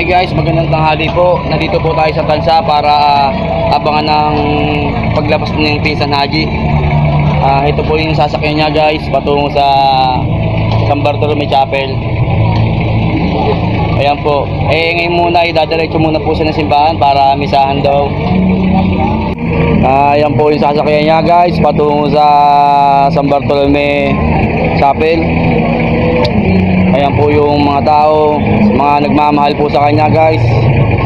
Hi guys, magandang tanghali po. Nandito po tayo sa Tansa para abangan ng paglabas ng pinsan Haji. Ito po yung sasakyan niya guys, patungo sa San Bartolome Chapel. Ayan po. Ngayon muna, idadiretso muna po siya ng simbahan para misahan daw. Ayan po yung sasakyan niya guys, patungo sa San Bartolome Chapel. Ayan po yung mga tao, mga nagmamahal po sa kanya guys,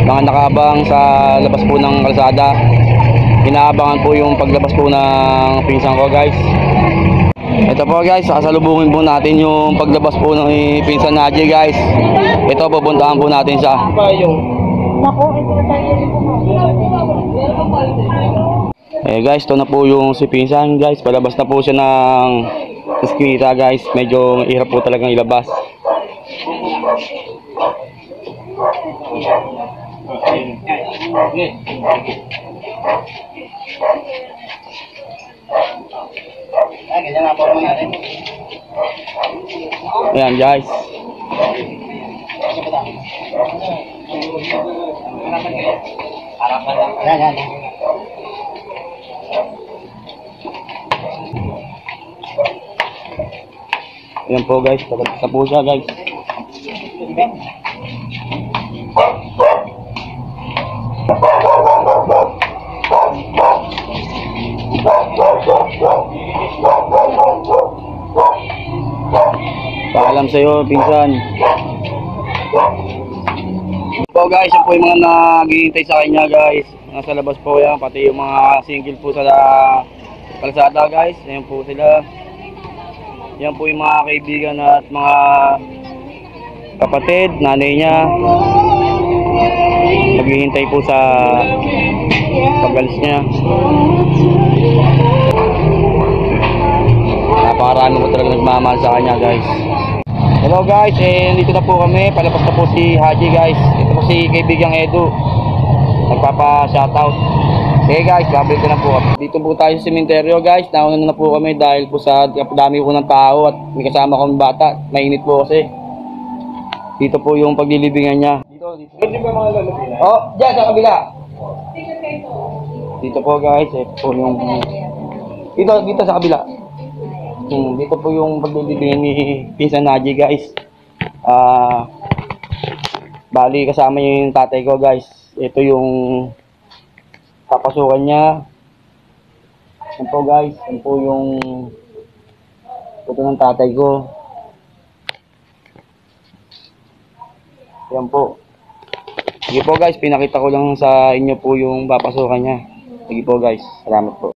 mga nakaabang sa labas po ng kalsada. Inaabangan po yung paglabas po ng pinsan ko guys. Ito po guys, sasalubungin po natin yung paglabas po ng pinsan Haji guys. Ito, pupuntahan po natin siya. Guys, ito na po yung si pinsan guys. Palabas na po siya ng eskinita guys. Medyo mahirap po talagang ilabas. Ayan guys. Ayan po guys, palabas na po siya guys. Paalam sa'yo, pinsan. Po guys, yan po yung mga naghihintay sa kanya guys. Nasa labas po yan, pati yung mga single po sa kalsada guys. Ayan po sila. Yan po yung mga kaibigan at mga kapatid, nanay niya. Naghihintay po sa pag-alis niya. Napakarami po talaga nagmamahal sa kanya guys. Hello guys, dito na po kami. Palabas na po si Haji guys. Ito po si kaibigang Edu, nagpapa-shoutout. Okay guys, babalik ko na po. Dito po tayo sa sementeryo guys. Nauna na po kami dahil po sa dami po ng tao at may kasama kong bata. Mainit po kasi. Dito po yung paglilibingan niya. Dito. Pwede ba mga lalabina? Oh, dyan sa kabila. Dito po guys, ito po yung dito sa kabila. Dito po yung paglilibingan ni pinsan Haji guys. Bali kasama yung tatay ko guys. Ito yung papasukan niya. Yan po guys, yan po yung ito ng tatay ko. Yan po. Sige po guys, pinakita ko lang sa inyo po yung papasukan niya. Sige po guys, salamat po.